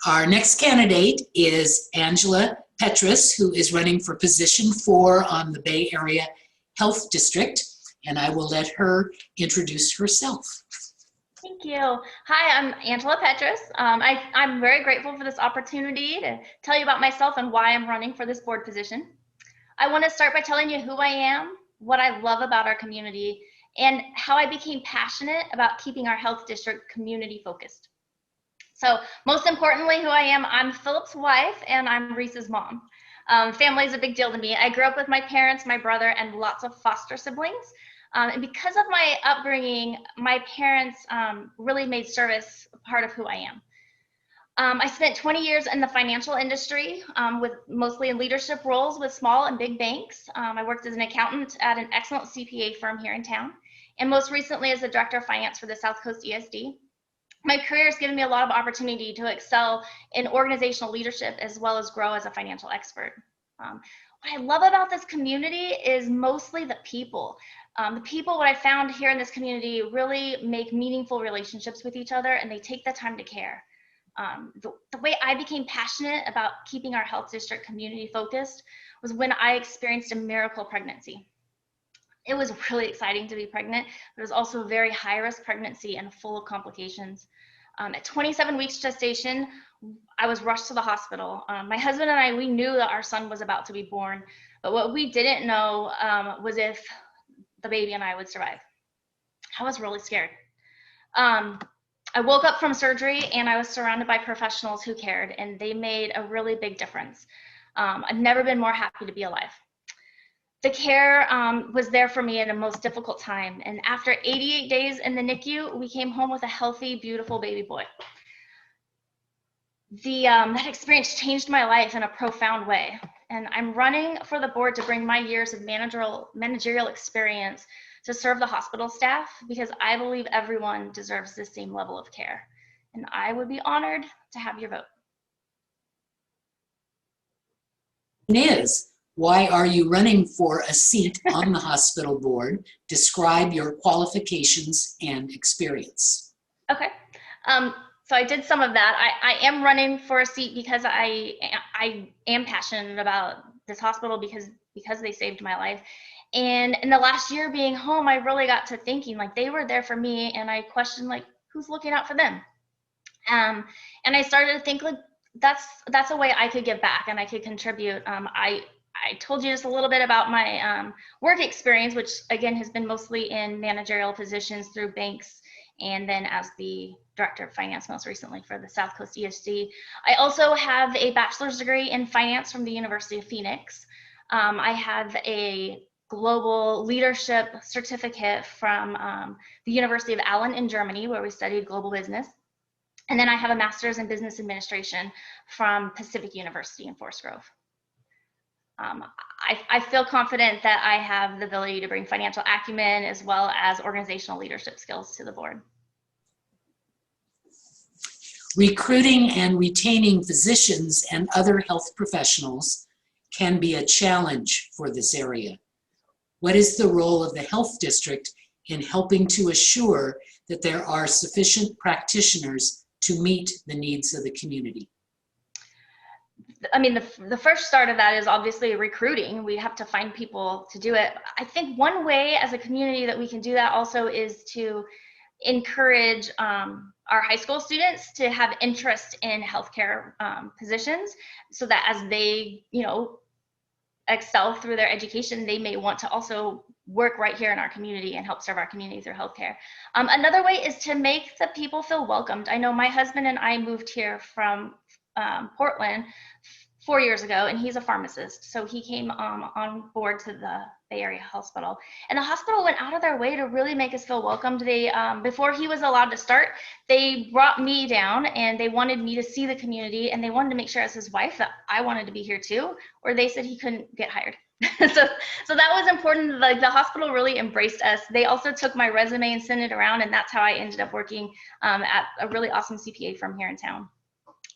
Our next candidate is Angila Petris, who is running for position 4 on the Bay Area Health District, and I will let her introduce herself. Thank you. Hi, I'm Angila Petris. I'm very grateful for this opportunity to tell you about myself and why I'm running for this board position. I want to start by telling you who I am, what I love about our community, and how I became passionate about keeping our health district community focused. So most importantly, who I am, I'm Philip's wife and I'm Reese's mom. Family is a big deal to me. I grew up with my parents, my brother, and lots of foster siblings. And because of my upbringing, my parents really made service a part of who I am. I spent 20 years in the financial industry, with mostly in leadership roles with small and big banks. I worked as an accountant at an excellent CPA firm here in town, and most recently as the director of finance for the South Coast ESD. My career has given me a lot of opportunity to excel in organizational leadership as well as grow as a financial expert. What I love about this community is mostly the people. The people, what I found here in this community, really make meaningful relationships with each other, and they take the time to care. The way I became passionate about keeping our health district community focused was when I experienced a miracle pregnancy. It was really exciting to be pregnant, but it was also a very high-risk pregnancy and full of complications. At 27 weeks gestation, I was rushed to the hospital. My husband and I, we knew that our son was about to be born, but what we didn't know was if the baby and I would survive. I was really scared. I woke up from surgery and I was surrounded by professionals who cared, and they made a really big difference. I've never been more happy to be alive. The care was there for me at a most difficult time. And after 88 days in the NICU, we came home with a healthy, beautiful baby boy. That experience changed my life in a profound way. And I'm running for the board to bring my years of managerial experience to serve the hospital staff, because I believe everyone deserves the same level of care. And I would be honored to have your vote. Why are you running for a seat on the hospital board? Describe your qualifications and experience. Okay, so I did some of that. I am running for a seat because I am passionate about this hospital because they saved my life. And in the last year being home, I really got to thinking, like, they were there for me, and I questioned, like, who's looking out for them? And I started to think, like, that's a way I could give back and I could contribute. I told you just a little bit about my work experience, which again has been mostly in managerial positions through banks, and then as the director of finance most recently for the South Coast ESD. I also have a bachelor's degree in finance from the University of Phoenix. I have a global leadership certificate from the University of Allen in Germany, where we studied global business. And then I have a master's in business administration from Pacific University in Forest Grove. I feel confident that I have the ability to bring financial acumen as well as organizational leadership skills to the board. Recruiting and retaining physicians and other health professionals can be a challenge for this area. What is the role of the health district in helping to assure that there are sufficient practitioners to meet the needs of the community? I mean, the first start of that is obviously recruiting. We have to find people to do it. I think one way as a community that we can do that also is to encourage our high school students to have interest in healthcare positions, so that as they, excel through their education, they may want to also work right here in our community and help serve our community through healthcare. Another way is to make the people feel welcomed. I know my husband and I moved here from Portland 4 years ago, and he's a pharmacist, so he came on board to the Bay Area Hospital, and the hospital went out of their way to really make us feel welcomed. They before he was allowed to start, they brought me down and they wanted me to see the community, and they wanted to make sure as his wife that I wanted to be here too, or they said he couldn't get hired. so that was important. Like, the hospital really embraced us. They also took my resume and sent it around, and that's how I ended up working at a really awesome CPA firm here in town.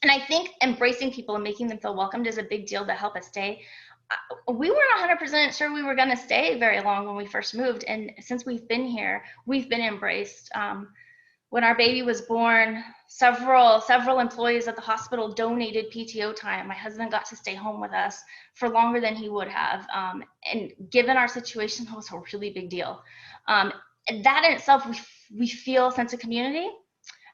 And I think embracing people and making them feel welcomed is a big deal to help us stay. We weren't 100% sure we were going to stay very long when we first moved, and since we've been here, we've been embraced. When our baby was born, several employees at the hospital donated PTO time. My husband got to stay home with us for longer than he would have. And given our situation, it was a really big deal. And that in itself, we feel a sense of community.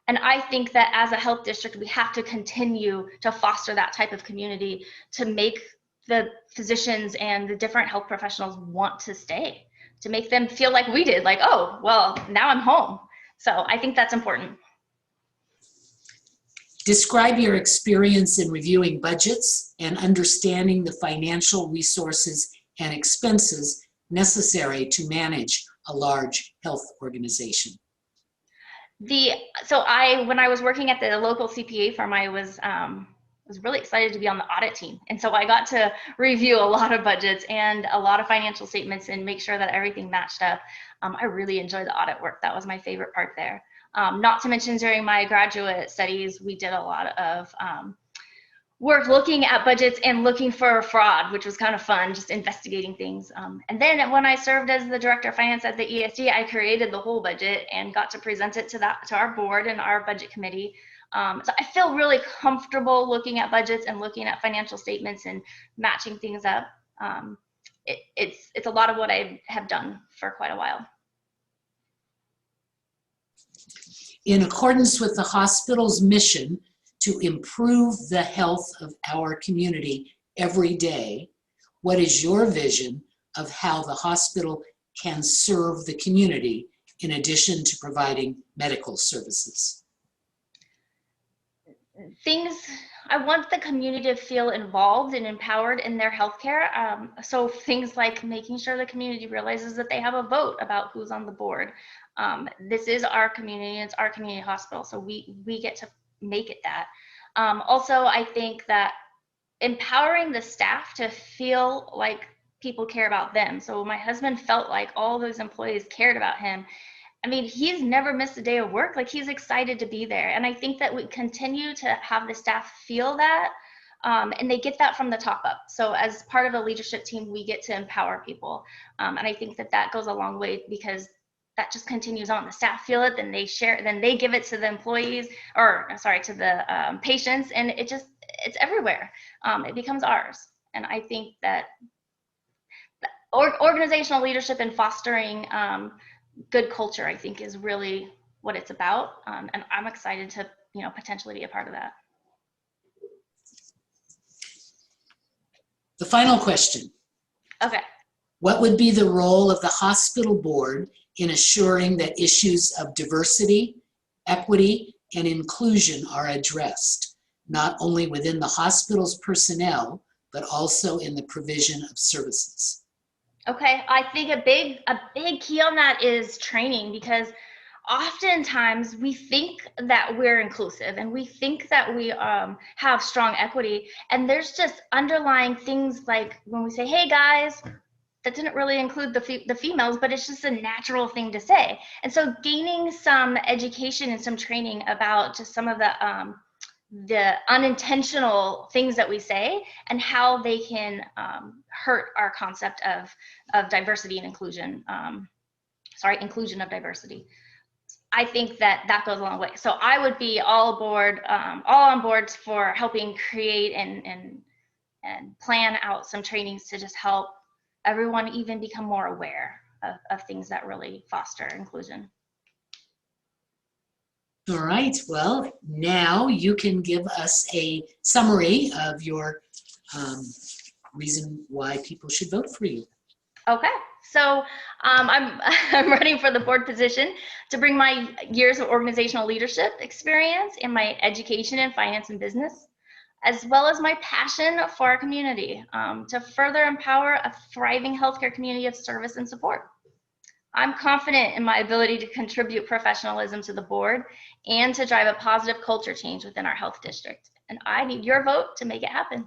And I think that as a health district, we have to continue to foster that type of community to make the physicians and the different health professionals want to stay, to make them feel like we did, like, oh, well, now I'm home. So I think that's important. Describe your experience in reviewing budgets and understanding the financial resources and expenses necessary to manage a large health organization. When I was working at the local CPA firm, I was really excited to be on the audit team. And so I got to review a lot of budgets and a lot of financial statements and make sure that everything matched up. I really enjoyed the audit work. That was my favorite part there. Not to mention during my graduate studies, we did a lot of work looking at budgets and looking for fraud, which was kind of fun, just investigating things. And then when I served as the director of finance at the ESG, I created the whole budget and got to present it to our board and our budget committee. So I feel really comfortable looking at budgets and looking at financial statements and matching things up. It's a lot of what I have done for quite a while. In accordance with the hospital's mission to improve the health of our community every day, what is your vision of how the hospital can serve the community in addition to providing medical services? I want the community to feel involved and empowered in their healthcare. So things like making sure the community realizes that they have a vote about who's on the board. This is our community, it's our community hospital, so we get to make it that. Also, I think that empowering the staff to feel like people care about them. So my husband felt like all those employees cared about him. I mean, he's never missed a day of work. Like, he's excited to be there. And I think that we continue to have the staff feel that, and they get that from the top up. So as part of a leadership team, we get to empower people. And I think that goes a long way, because that just continues on. The staff feel it, then they share, then they give it to the employees, or sorry, to the patients, and it's everywhere. It becomes ours. And I think that organizational leadership and fostering good culture, I think, is really what it's about. And I'm excited to, potentially be a part of that. The final question. Okay. What would be the role of the hospital board in assuring that issues of diversity, equity, and inclusion are addressed, not only within the hospital's personnel, but also in the provision of services? Okay, I think a big key on that is training, because oftentimes we think that we're inclusive and we think that we have strong equity, and there's just underlying things like when we say, hey guys, that didn't really include the females, but it's just a natural thing to say. And so gaining some education and some training about just some of the unintentional things that we say and how they can hurt our concept of diversity and inclusion. Inclusion of diversity. I think that goes a long way. So I would be all on board for helping create and plan out some trainings to just help everyone even become more aware of things that really foster inclusion. All right, well, now you can give us a summary of your reason why people should vote for you. Okay, so I'm running for the board position to bring my years of organizational leadership experience and my education in finance and business, as well as my passion for our community, to further empower a thriving healthcare community of service and support. I'm confident in my ability to contribute professionalism to the board and to drive a positive culture change within our health district. And I need your vote to make it happen.